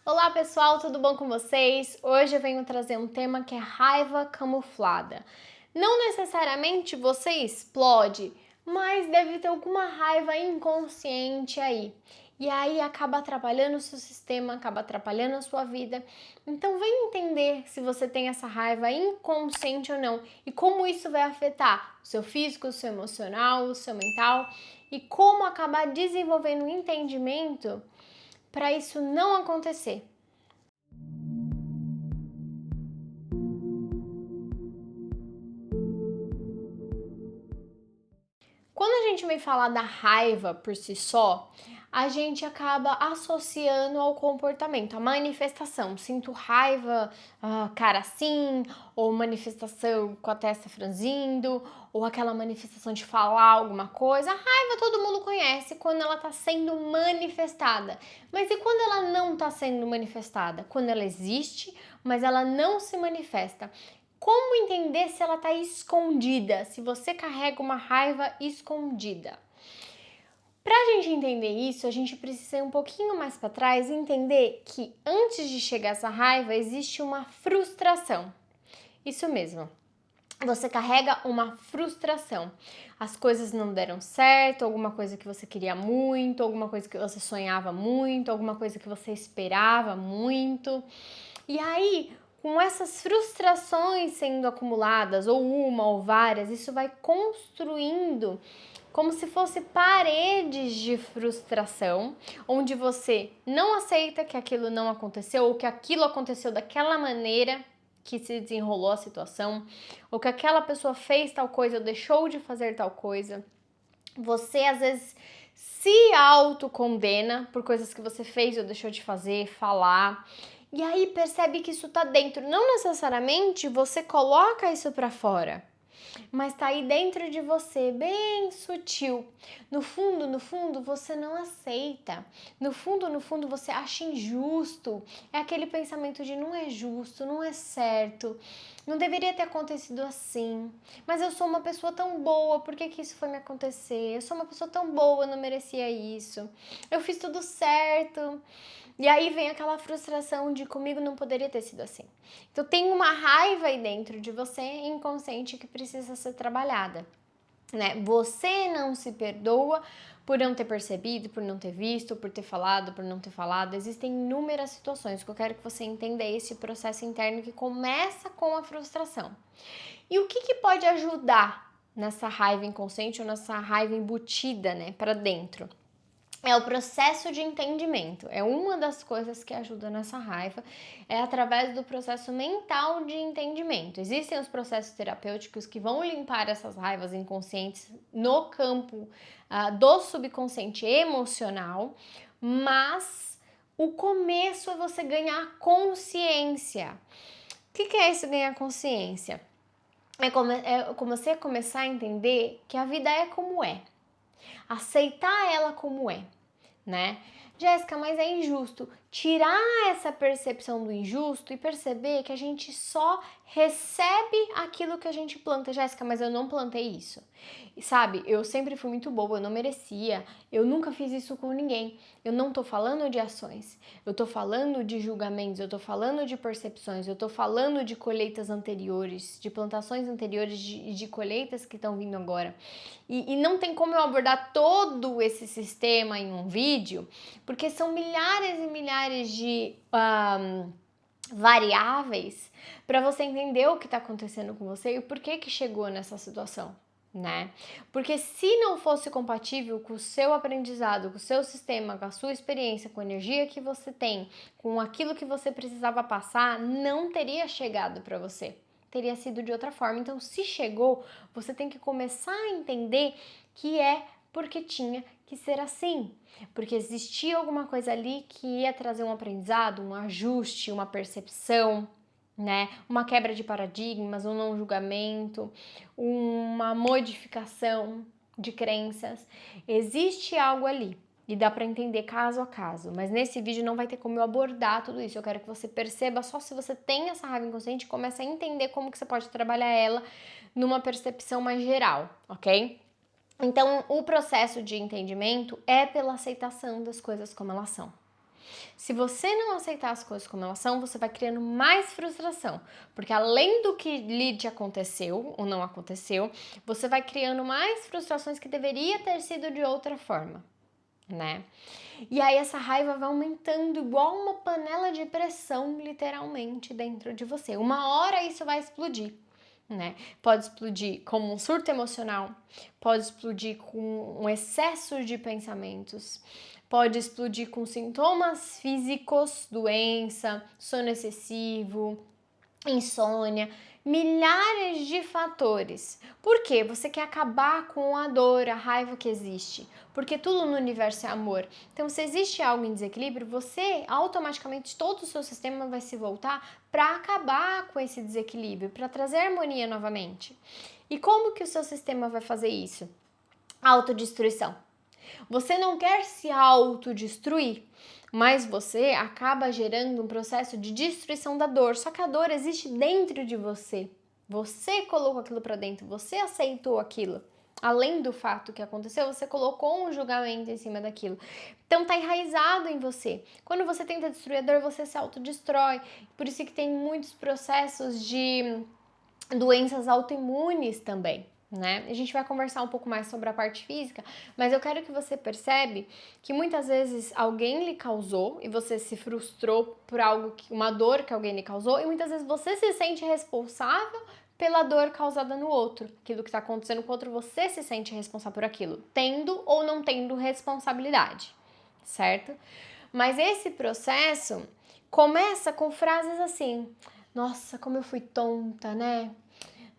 Olá pessoal, tudo bom com vocês? Hoje eu venho trazer um tema que é raiva camuflada. Não necessariamente você explode, mas deve ter alguma raiva inconsciente aí. E aí acaba atrapalhando o seu sistema, acaba atrapalhando a sua vida. Então vem entender se você tem essa raiva inconsciente ou não e como isso vai afetar o seu físico, o seu emocional, o seu mental e como acabar desenvolvendo um entendimento para isso não acontecer. Quando a gente vem falar da raiva por si só, a gente acaba associando ao comportamento, à manifestação. Sinto raiva, cara assim, ou manifestação com a testa franzindo, ou aquela manifestação de falar alguma coisa. A raiva todo mundo conhece quando ela está sendo manifestada. Mas e quando ela não está sendo manifestada? Quando ela existe, mas ela não se manifesta. Como entender se ela está escondida, se você carrega uma raiva escondida? Para a gente entender isso, a gente precisa ir um pouquinho mais para trás e entender que antes de chegar essa raiva existe uma frustração. Isso mesmo. Você carrega uma frustração. As coisas não deram certo, alguma coisa que você queria muito, alguma coisa que você sonhava muito, alguma coisa que você esperava muito. E aí, com essas frustrações sendo acumuladas, ou uma ou várias, isso vai construindo como se fosse paredes de frustração, onde você não aceita que aquilo não aconteceu ou que aquilo aconteceu daquela maneira que se desenrolou a situação, ou que aquela pessoa fez tal coisa ou deixou de fazer tal coisa. Você às vezes se autocondena por coisas que você fez ou deixou de fazer, falar. E aí percebe que isso tá dentro. Não necessariamente você coloca isso para fora, mas tá aí dentro de você, bem sutil. No fundo, você não aceita. No fundo, você acha injusto. É aquele pensamento de não é justo, não é certo, não deveria ter acontecido assim. Mas eu sou uma pessoa tão boa, por que isso foi me acontecer? Eu sou uma pessoa tão boa, eu não merecia isso. Eu fiz tudo certo. E aí vem aquela frustração de comigo não poderia ter sido assim. Então tem uma raiva aí dentro de você inconsciente que precisa ser trabalhada, né? Você não se perdoa por não ter percebido, por não ter visto, por ter falado, por não ter falado. Existem inúmeras situações. O que eu quero que você entenda é esse processo interno que começa com a frustração. E o que pode ajudar nessa raiva inconsciente ou nessa raiva embutida, né, para dentro? É o processo de entendimento. É uma das coisas que ajuda nessa raiva, é através do processo mental de entendimento. Existem os processos terapêuticos que vão limpar essas raivas inconscientes no campo do subconsciente emocional, mas o começo é você ganhar consciência. O que é isso, ganhar consciência? É como você começar a entender que a vida é como é. Aceitar ela como é, né? Jéssica, mas é injusto. Tirar essa percepção do injusto e perceber que a gente só recebe aquilo que a gente planta. Jéssica, mas eu não plantei isso. E sabe, eu sempre fui muito boa, eu não merecia, eu nunca fiz isso com ninguém. Eu não tô falando de ações, eu tô falando de julgamentos, eu tô falando de percepções, eu tô falando de colheitas anteriores, de plantações anteriores e de colheitas que estão vindo agora. E não tem como eu abordar todo esse sistema em um vídeo, porque são milhares e milhares de variáveis para você entender o que está acontecendo com você e o porquê que chegou nessa situação, né? Porque se não fosse compatível com o seu aprendizado, com o seu sistema, com a sua experiência, com a energia que você tem, com aquilo que você precisava passar, não teria chegado para você. Teria sido de outra forma. Então, se chegou, você tem que começar a entender que é porque tinha que ser assim, porque existia alguma coisa ali que ia trazer um aprendizado, um ajuste, uma percepção, né? Uma quebra de paradigmas, um não julgamento, uma modificação de crenças. Existe algo ali e dá para entender caso a caso, mas nesse vídeo não vai ter como eu abordar tudo isso. Eu quero que você perceba só se você tem essa raiva inconsciente, comece a entender como que você pode trabalhar ela numa percepção mais geral, ok? Então, o processo de entendimento é pela aceitação das coisas como elas são. Se você não aceitar as coisas como elas são, você vai criando mais frustração, porque além do que lhe aconteceu ou não aconteceu, você vai criando mais frustrações que deveria ter sido de outra forma, né? E aí essa raiva vai aumentando igual uma panela de pressão, literalmente, dentro de você. Uma hora isso vai explodir, né? Pode explodir como um surto emocional, pode explodir com um excesso de pensamentos, pode explodir com sintomas físicos, doença, sono excessivo, insônia, milhares de fatores. Por quê? Você quer acabar com a dor, a raiva que existe, porque tudo no universo é amor. Então, se existe algo em desequilíbrio, você automaticamente todo o seu sistema vai se voltar para acabar com esse desequilíbrio, para trazer harmonia novamente. E como que o seu sistema vai fazer isso? Autodestruição. Você não quer se autodestruir, mas você acaba gerando um processo de destruição da dor. Só que a dor existe dentro de você. Você colocou aquilo para dentro, você aceitou aquilo. Além do fato que aconteceu, você colocou um julgamento em cima daquilo. Então tá enraizado em você. Quando você tenta destruir a dor, você se autodestrói. Por isso que tem muitos processos de doenças autoimunes também, né? A gente vai conversar um pouco mais sobre a parte física, mas eu quero que você percebe que muitas vezes alguém lhe causou e você se frustrou por algo, uma dor que alguém lhe causou, e muitas vezes você se sente responsável pela dor causada no outro. Aquilo que está acontecendo com o outro, você se sente responsável por aquilo, tendo ou não tendo responsabilidade, certo? Mas esse processo começa com frases assim: nossa, como eu fui tonta, né?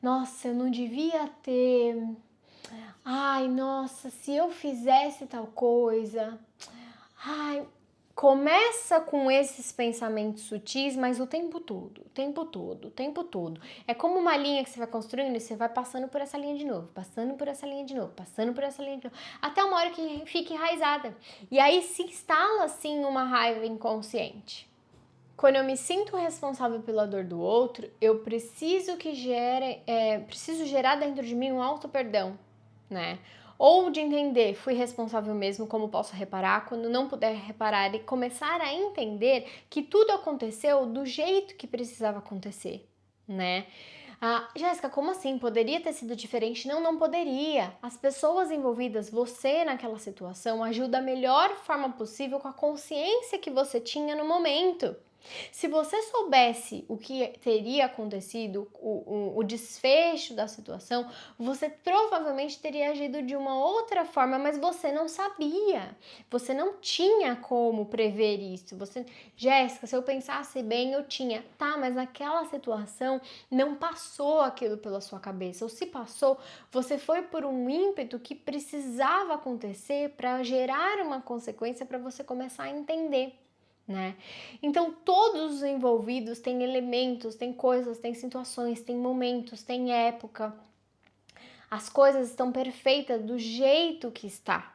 Nossa, eu não devia ter. Ai, nossa, se eu fizesse tal coisa. Ai, começa com esses pensamentos sutis, mas o tempo todo, o tempo todo, o tempo todo. É como uma linha que você vai construindo e você vai passando por essa linha de novo, passando por essa linha de novo, passando por essa linha de novo, até uma hora que fica enraizada. E aí se instala assim uma raiva inconsciente. Quando eu me sinto responsável pela dor do outro, eu preciso preciso gerar dentro de mim um auto-perdão, né? Ou de entender, fui responsável mesmo, como posso reparar, quando não puder reparar e começar a entender que tudo aconteceu do jeito que precisava acontecer, né? Ah, Jéssica, como assim? Poderia ter sido diferente? Não, não poderia. As pessoas envolvidas, você naquela situação, agiu da melhor forma possível com a consciência que você tinha no momento. Se você soubesse o que teria acontecido, o desfecho da situação, você provavelmente teria agido de uma outra forma, mas você não sabia. Você não tinha como prever isso. Jéssica, se eu pensasse bem, eu tinha. Tá, mas naquela situação não passou aquilo pela sua cabeça. Ou se passou, você foi por um ímpeto que precisava acontecer para gerar uma consequência para você começar a entender, né? Então todos os envolvidos têm elementos, têm coisas, têm situações, têm momentos, têm época. As coisas estão perfeitas do jeito que está,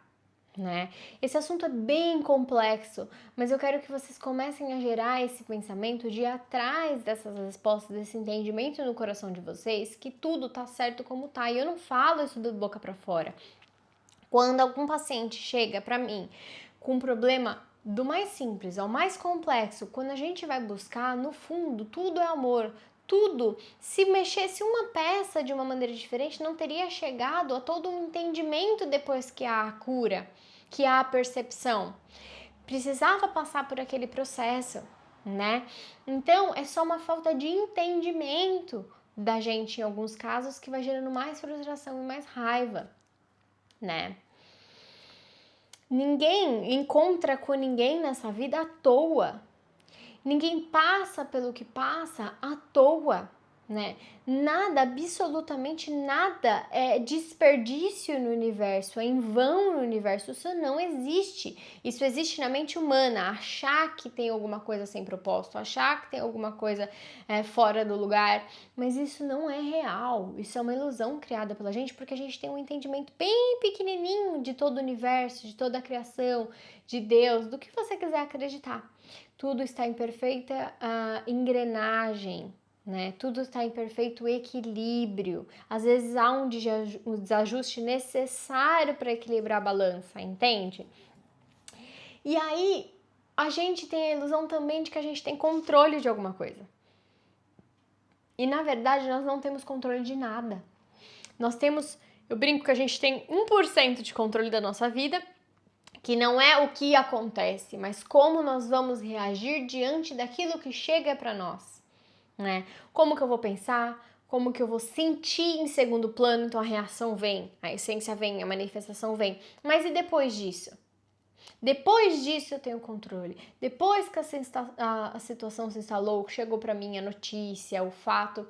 né? Esse assunto é bem complexo, mas eu quero que vocês comecem a gerar esse pensamento de ir atrás dessas respostas, desse entendimento no coração de vocês, que tudo tá certo como tá. E eu não falo isso de boca para fora. Quando algum paciente chega para mim com um problema do mais simples ao mais complexo, quando a gente vai buscar, no fundo, tudo é amor. Tudo, se mexesse uma peça de uma maneira diferente, não teria chegado a todo um entendimento depois que há a cura, que há a percepção. Precisava passar por aquele processo, né? Então, é só uma falta de entendimento da gente, em alguns casos, que vai gerando mais frustração e mais raiva, né? Ninguém encontra com ninguém nessa vida à toa. Ninguém passa pelo que passa à toa, né? Nada, absolutamente nada é desperdício no universo, é em vão no universo. Isso não existe. Isso existe na mente humana, achar que tem alguma coisa sem propósito, achar que tem alguma coisa fora do lugar, mas isso não é real. Isso é uma ilusão criada pela gente porque a gente tem um entendimento bem pequenininho de todo o universo, de toda a criação, de Deus, do que você quiser acreditar. Tudo está em perfeita engrenagem, né? Tudo está em perfeito equilíbrio. Às vezes há um desajuste necessário para equilibrar a balança, entende? E aí, a gente tem a ilusão também de que a gente tem controle de alguma coisa. E na verdade nós não temos controle de nada. Eu brinco que a gente tem 1% de controle da nossa vida, que não é o que acontece, mas como nós vamos reagir diante daquilo que chega para nós, né? Como que eu vou pensar, como que eu vou sentir em segundo plano, então a reação vem, a essência vem, a manifestação vem. Mas e depois disso? Depois disso eu tenho controle. Depois que a situação se instalou, chegou para mim a notícia, o fato,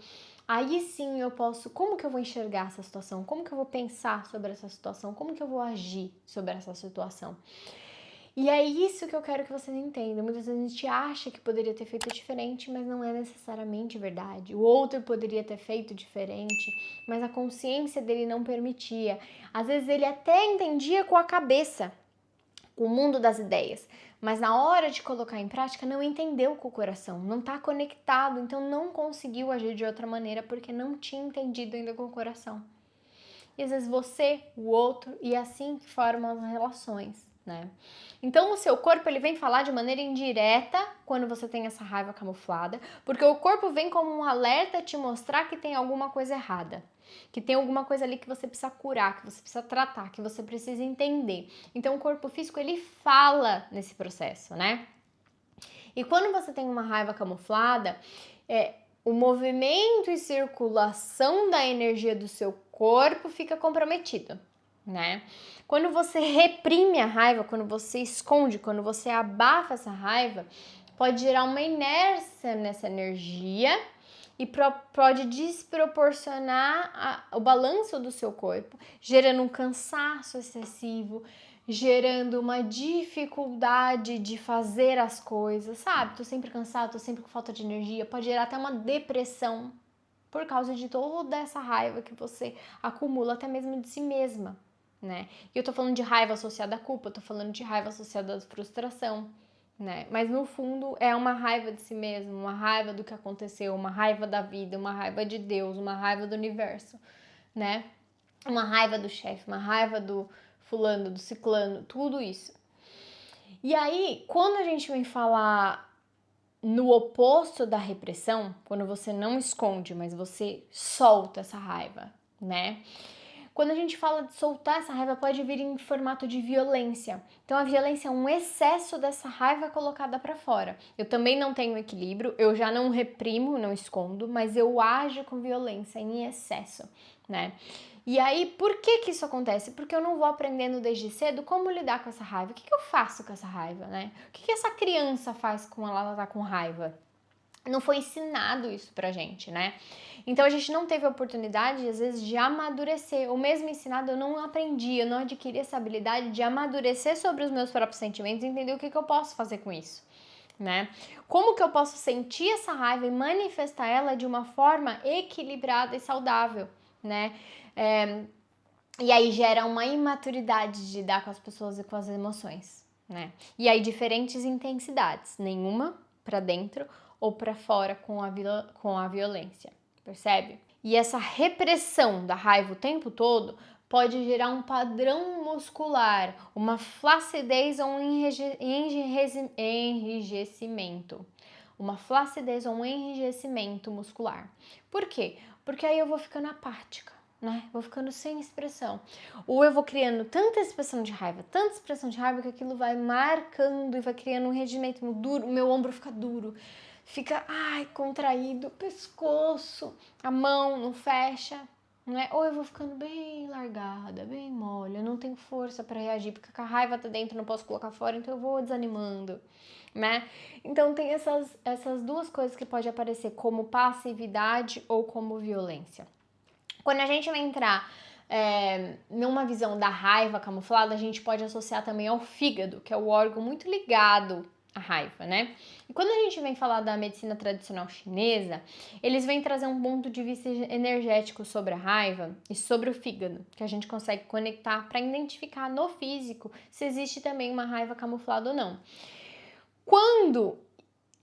aí sim eu posso, como que eu vou enxergar essa situação? Como que eu vou pensar sobre essa situação? Como que eu vou agir sobre essa situação? E é isso que eu quero que vocês entendam. Muitas vezes a gente acha que poderia ter feito diferente, mas não é necessariamente verdade. O outro poderia ter feito diferente, mas a consciência dele não permitia. Às vezes ele até entendia com a cabeça, o mundo das ideias, mas na hora de colocar em prática não entendeu com o coração, não está conectado, então não conseguiu agir de outra maneira porque não tinha entendido ainda com o coração. E às vezes você, o outro, e é assim que formam as relações, né? Então o seu corpo ele vem falar de maneira indireta quando você tem essa raiva camuflada, porque o corpo vem como um alerta te mostrar que tem alguma coisa errada, que tem alguma coisa ali que você precisa curar, que você precisa tratar, que você precisa entender. Então o corpo físico ele fala nesse processo, né? E quando você tem uma raiva camuflada, o movimento e circulação da energia do seu corpo fica comprometido, né? Quando você reprime a raiva, quando você esconde, quando você abafa essa raiva, pode gerar uma inércia nessa energia e pode desproporcionar o balanço do seu corpo, gerando um cansaço excessivo, gerando uma dificuldade de fazer as coisas, sabe? Tô sempre cansado, tô sempre com falta de energia, pode gerar até uma depressão por causa de toda essa raiva que você acumula até mesmo de si mesma, né? E eu tô falando de raiva associada à culpa, eu tô falando de raiva associada à frustração, né? Mas no fundo é uma raiva de si mesmo, uma raiva do que aconteceu, uma raiva da vida, uma raiva de Deus, uma raiva do universo, né? Uma raiva do chefe, uma raiva do fulano, do ciclano, tudo isso. E aí, quando a gente vem falar no oposto da repressão, quando você não esconde, mas você solta essa raiva, né? Quando a gente fala de soltar essa raiva, pode vir em formato de violência. Então, a violência é um excesso dessa raiva colocada para fora. Eu também não tenho equilíbrio, eu já não reprimo, não escondo, mas eu ajo com violência em excesso, né? E aí, por que isso acontece? Porque eu não vou aprendendo desde cedo como lidar com essa raiva. O que eu faço com essa raiva, né? O que essa criança faz quando ela tá com raiva? Não foi ensinado isso pra gente, né? Então a gente não teve a oportunidade, às vezes, de amadurecer. O mesmo ensinado eu não aprendi, eu não adquiri essa habilidade de amadurecer sobre os meus próprios sentimentos e entender o que eu posso fazer com isso, né? Como que eu posso sentir essa raiva e manifestar ela de uma forma equilibrada e saudável, né? E aí gera uma imaturidade de lidar com as pessoas e com as emoções, né? E aí diferentes intensidades, nenhuma pra dentro ou para fora com a violência, percebe? E essa repressão da raiva o tempo todo pode gerar um padrão muscular, uma flacidez ou um enrijecimento. Uma flacidez ou um enrijecimento muscular. Por quê? Porque aí eu vou ficando apática, né? Vou ficando sem expressão. Ou eu vou criando tanta expressão de raiva, que aquilo vai marcando e vai criando um regimento duro, o meu ombro fica duro, fica, contraído, pescoço, a mão não fecha, né? Ou eu vou ficando bem largada, bem mole, eu não tenho força para reagir, porque a raiva tá dentro, não posso colocar fora, então eu vou desanimando, né? Então tem essas duas coisas que pode aparecer como passividade ou como violência. Quando a gente vai entrar numa visão da raiva camuflada, a gente pode associar também ao fígado, que é o órgão muito ligado à raiva, né? E quando a gente vem falar da medicina tradicional chinesa, eles vêm trazer um ponto de vista energético sobre a raiva e sobre o fígado, que a gente consegue conectar para identificar no físico se existe também uma raiva camuflada ou não. Quando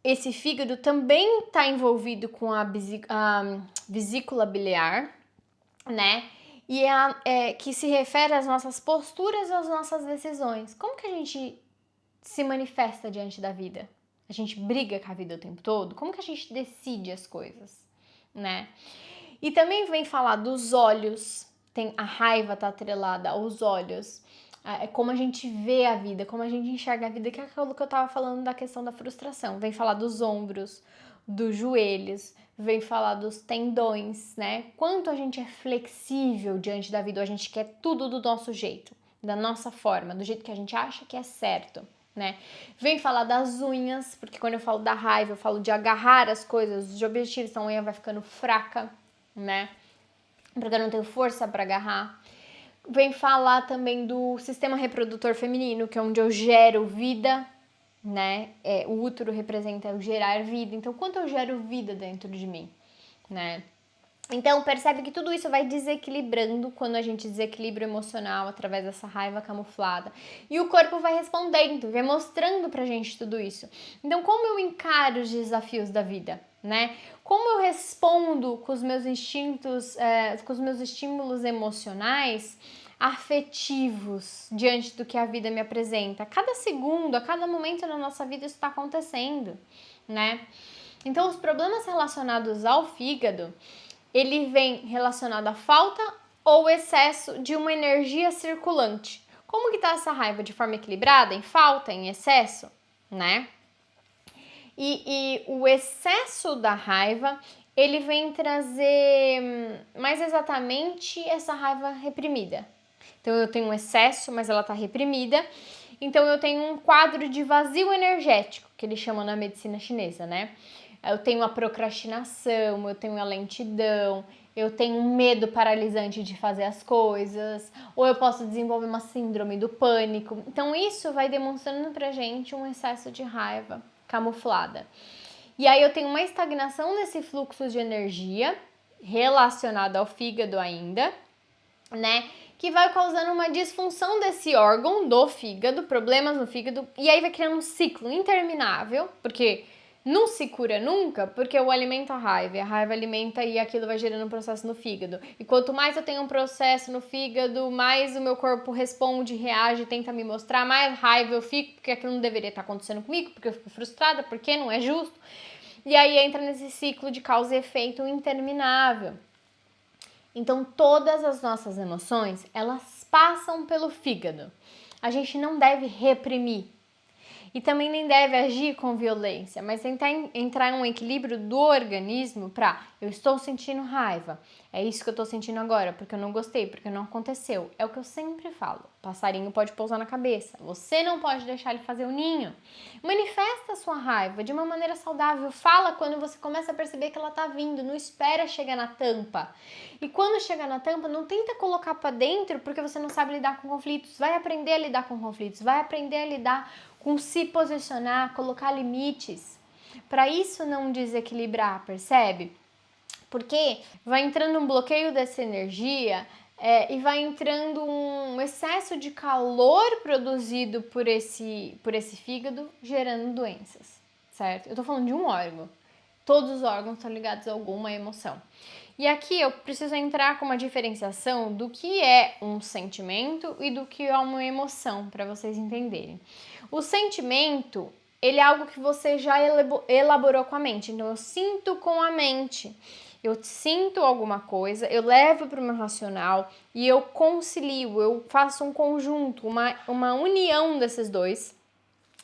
esse fígado também está envolvido com a vesícula biliar, né? E que se refere às nossas posturas e às nossas decisões. Como que a gente se manifesta diante da vida? A gente briga com a vida o tempo todo? Como que a gente decide as coisas, né? E também vem falar dos olhos. Tem a raiva tá atrelada aos olhos. É como a gente vê a vida, como a gente enxerga a vida, que é aquilo que eu tava falando da questão da frustração. Vem falar dos ombros, dos joelhos, vem falar dos tendões, né? Quanto a gente é flexível diante da vida, ou a gente quer tudo do nosso jeito, da nossa forma, do jeito que a gente acha que é certo, né? Vem falar das unhas, porque quando eu falo da raiva, eu falo de agarrar as coisas, de objetivos, então a unha vai ficando fraca, né? Porque eu não tenho força para agarrar. Vem falar também do sistema reprodutor feminino, que é onde eu gero vida, né? O útero representa o gerar vida. Então, quanto eu gero vida dentro de mim, né? Então, percebe que tudo isso vai desequilibrando quando a gente desequilibra o emocional através dessa raiva camuflada. E o corpo vai respondendo, vai mostrando pra gente tudo isso. Então, como eu encaro os desafios da vida, né? Como eu respondo com os meus instintos, com os meus estímulos emocionais, afetivos, diante do que a vida me apresenta. A cada segundo, a cada momento na nossa vida isso está acontecendo, né? Então, os problemas relacionados ao fígado, ele vem relacionado à falta ou excesso de uma energia circulante. Como que tá essa raiva? De forma equilibrada? Em falta? Em excesso? Né? E o excesso da raiva, ele vem trazer mais exatamente essa raiva reprimida. Então eu tenho um excesso, mas ela tá reprimida. Então eu tenho um quadro de vazio energético, que eles chamam na medicina chinesa, né? Eu tenho a procrastinação, eu tenho a lentidão, eu tenho um medo paralisante de fazer as coisas, ou eu posso desenvolver uma síndrome do pânico. Então isso vai demonstrando pra gente um excesso de raiva camuflada. E aí eu tenho uma estagnação nesse fluxo de energia relacionado ao fígado ainda, né? Que vai causando uma disfunção desse órgão do fígado, problemas no fígado, e aí vai criando um ciclo interminável, porque não se cura nunca, porque eu alimento a raiva alimenta e aquilo vai gerando um processo no fígado. E quanto mais eu tenho um processo no fígado, mais o meu corpo responde, reage, tenta me mostrar, mais raiva eu fico, porque aquilo não deveria estar acontecendo comigo, porque eu fico frustrada, porque não é justo. E aí entra nesse ciclo de causa e efeito interminável. Então, todas as nossas emoções, elas passam pelo fígado. A gente não deve reprimir. E também nem deve agir com violência, mas tentar entrar em um equilíbrio do organismo para eu estou sentindo raiva, é isso que eu estou sentindo agora, porque eu não gostei, porque não aconteceu. É o que eu sempre falo, passarinho pode pousar na cabeça, você não pode deixar ele fazer o ninho. Manifesta a sua raiva de uma maneira saudável, fala quando você começa a perceber que ela tá vindo, não espera chegar na tampa. E quando chegar na tampa, não tenta colocar para dentro porque você não sabe lidar com conflitos, vai aprender a lidar com conflitos, vai aprender a lidar com se posicionar, colocar limites, para isso não desequilibrar, percebe? Porque vai entrando um bloqueio dessa energia e vai entrando um excesso de calor produzido por esse fígado, gerando doenças, certo? Eu tô falando de um órgão, todos os órgãos estão ligados a alguma emoção. E aqui eu preciso entrar com uma diferenciação do que é um sentimento e do que é uma emoção, para vocês entenderem. O sentimento, ele é algo que você já elaborou com a mente. Então, eu sinto com a mente. Eu sinto alguma coisa, eu levo para o meu racional e eu concilio, eu faço um conjunto, uma união desses dois.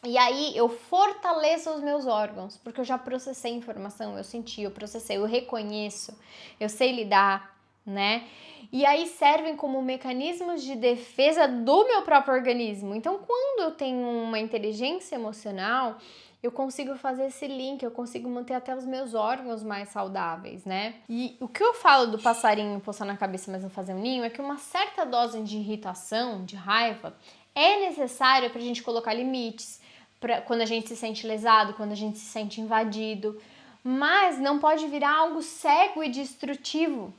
E aí eu fortaleço os meus órgãos, porque eu já processei informação, eu senti, eu processei, eu reconheço, eu sei lidar, né? E aí servem como mecanismos de defesa do meu próprio organismo. Então, quando eu tenho uma inteligência emocional, eu consigo fazer esse link, eu consigo manter até os meus órgãos mais saudáveis, né? E o que eu falo do passarinho postar na cabeça, mas não fazer um ninho, é que uma certa dose de irritação, de raiva, é necessária pra gente colocar limites, quando a gente se sente lesado, quando a gente se sente invadido, mas não pode virar algo cego e destrutivo.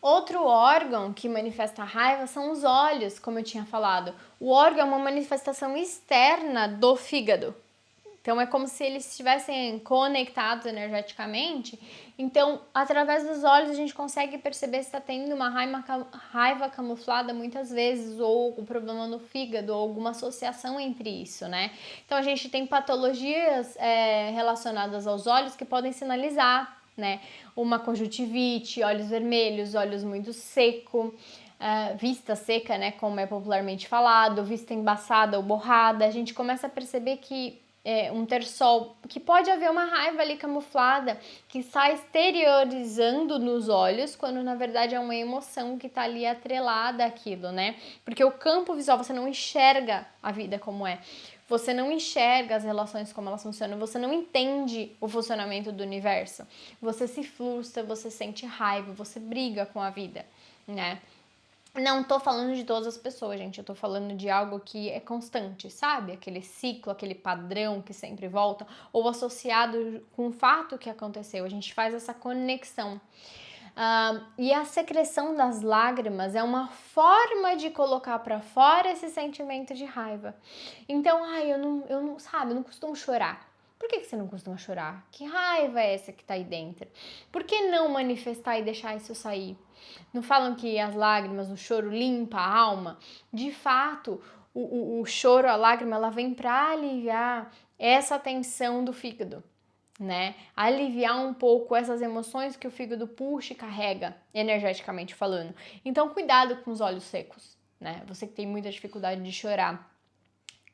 Outro órgão que manifesta raiva são os olhos, como eu tinha falado. O órgão é uma manifestação externa do fígado. Então é como se eles estivessem conectados energeticamente. Então, através dos olhos a gente consegue perceber se está tendo uma raiva camuflada muitas vezes, ou algum problema no fígado, ou alguma associação entre isso, né? Então a gente tem patologias relacionadas aos olhos que podem sinalizar, né? Uma conjuntivite, olhos vermelhos, olhos muito seco, vista seca, né? Como é popularmente falado, vista embaçada ou borrada. A gente começa a perceber que um terçol, que pode haver uma raiva ali camuflada que está exteriorizando nos olhos, quando na verdade é uma emoção que está ali atrelada àquilo, né? Porque o campo visual, você não enxerga a vida como é. Você não enxerga as relações como elas funcionam, você não entende o funcionamento do universo. Você se frustra, você sente raiva, você briga com a vida, né? Não tô falando de todas as pessoas, gente. Eu tô falando de algo que é constante, sabe? Aquele ciclo, aquele padrão que sempre volta, ou associado com o fato que aconteceu. A gente faz essa conexão. E a secreção das lágrimas é uma forma de colocar para fora esse sentimento de raiva. Então, eu não costumo chorar. Por que você não costuma chorar? Que raiva é essa que tá aí dentro? Por que não manifestar e deixar isso sair? Não falam que as lágrimas, o choro limpa a alma? De fato, o choro, a lágrima, ela vem para aliviar essa tensão do fígado, né? Aliviar um pouco essas emoções que o fígado puxa e carrega, energeticamente falando. Então, cuidado com os olhos secos, né? Você que tem muita dificuldade de chorar.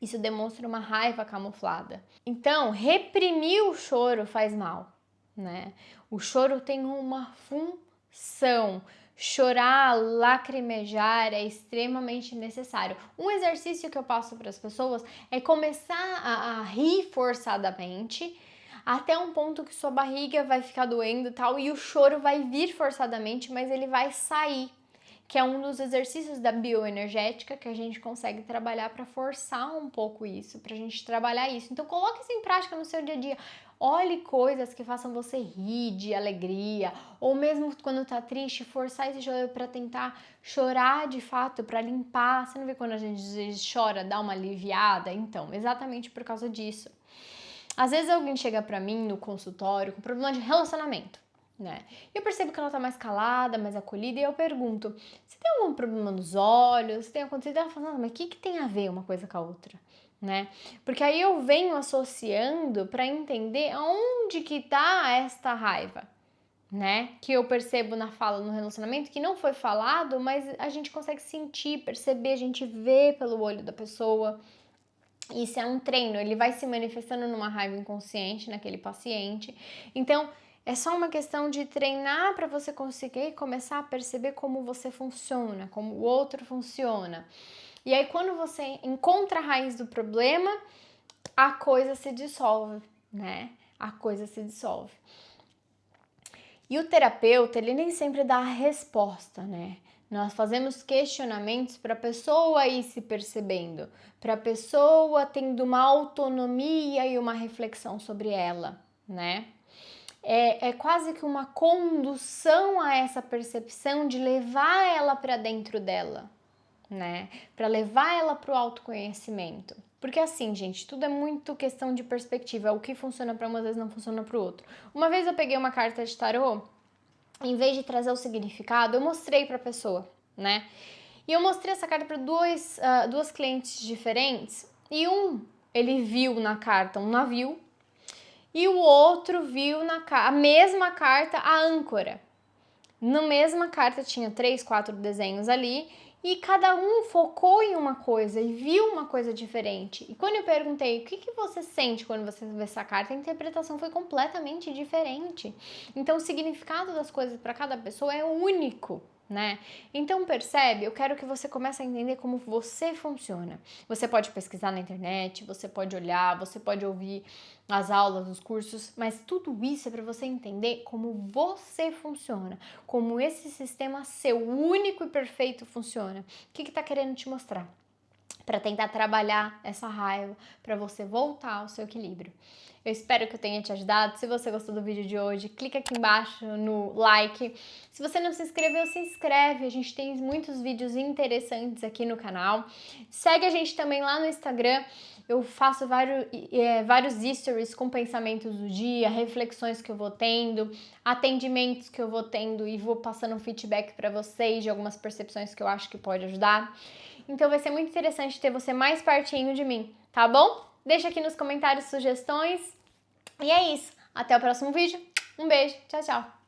Isso demonstra uma raiva camuflada. Então, reprimir o choro faz mal, né? O choro tem uma função. Chorar, lacrimejar é extremamente necessário. Um exercício que eu passo para as pessoas é começar a rir forçadamente, até um ponto que sua barriga vai ficar doendo e tal, e o choro vai vir forçadamente, mas ele vai sair, que é um dos exercícios da bioenergética que a gente consegue trabalhar para forçar um pouco isso, para a gente trabalhar isso. Então coloque isso em prática no seu dia a dia. Olhe coisas que façam você rir de alegria, ou mesmo quando tá triste, forçar esse choro para tentar chorar de fato, para limpar. Você não vê quando a gente chora, dá uma aliviada? Então, exatamente por causa disso. Às vezes alguém chega para mim no consultório com problema de relacionamento, né? E eu percebo que ela tá mais calada, mais acolhida, e eu pergunto: você tem algum problema nos olhos? Tem acontecido? Ela fala: não, mas o que tem a ver uma coisa com a outra? Né? Porque aí eu venho associando para entender aonde que tá esta raiva, né? Que eu percebo na fala no relacionamento, que não foi falado, mas a gente consegue sentir, perceber, a gente vê pelo olho da pessoa. Isso é um treino, ele vai se manifestando numa raiva inconsciente naquele paciente. Então, é só uma questão de treinar para você conseguir começar a perceber como você funciona, como o outro funciona. E aí, quando você encontra a raiz do problema, a coisa se dissolve, né? A coisa se dissolve. E o terapeuta, ele nem sempre dá a resposta, né? Nós fazemos questionamentos para a pessoa ir se percebendo, para a pessoa tendo uma autonomia e uma reflexão sobre ela, né? É quase que uma condução a essa percepção de levar ela para dentro dela, né? Para levar ela para o autoconhecimento. Porque assim, gente, tudo é muito questão de perspectiva. O que funciona para uma, às vezes não funciona para o outro. Uma vez eu peguei uma carta de tarô, em vez de trazer o significado, eu mostrei para a pessoa, né? E eu mostrei essa carta para duas clientes diferentes, e ele viu na carta um navio, e o outro viu a mesma carta, a âncora. Na mesma carta tinha 3, 4 desenhos ali, e cada um focou em uma coisa e viu uma coisa diferente. E quando eu perguntei o que você sente quando você vê essa carta, a interpretação foi completamente diferente. Então o significado das coisas para cada pessoa é único, né? Então percebe, eu quero que você comece a entender como você funciona. Você pode pesquisar na internet, você pode olhar, você pode ouvir as aulas, os cursos, mas tudo isso é para você entender como você funciona, como esse sistema seu único e perfeito funciona. O que está querendo te mostrar? Para tentar trabalhar essa raiva, para você voltar ao seu equilíbrio. Eu espero que eu tenha te ajudado. Se você gostou do vídeo de hoje, clica aqui embaixo no like. Se você não se inscreveu, se inscreve. A gente tem muitos vídeos interessantes aqui no canal. Segue a gente também lá no Instagram. eu faço vários stories com pensamentos do dia, reflexões que eu vou tendo, atendimentos que eu vou tendo e vou passando um feedback para vocês de algumas percepções que eu acho que pode ajudar. Então vai ser muito interessante ter você mais pertinho de mim, tá bom? Deixa aqui nos comentários sugestões. E é isso. Até o próximo vídeo. Um beijo. Tchau, tchau.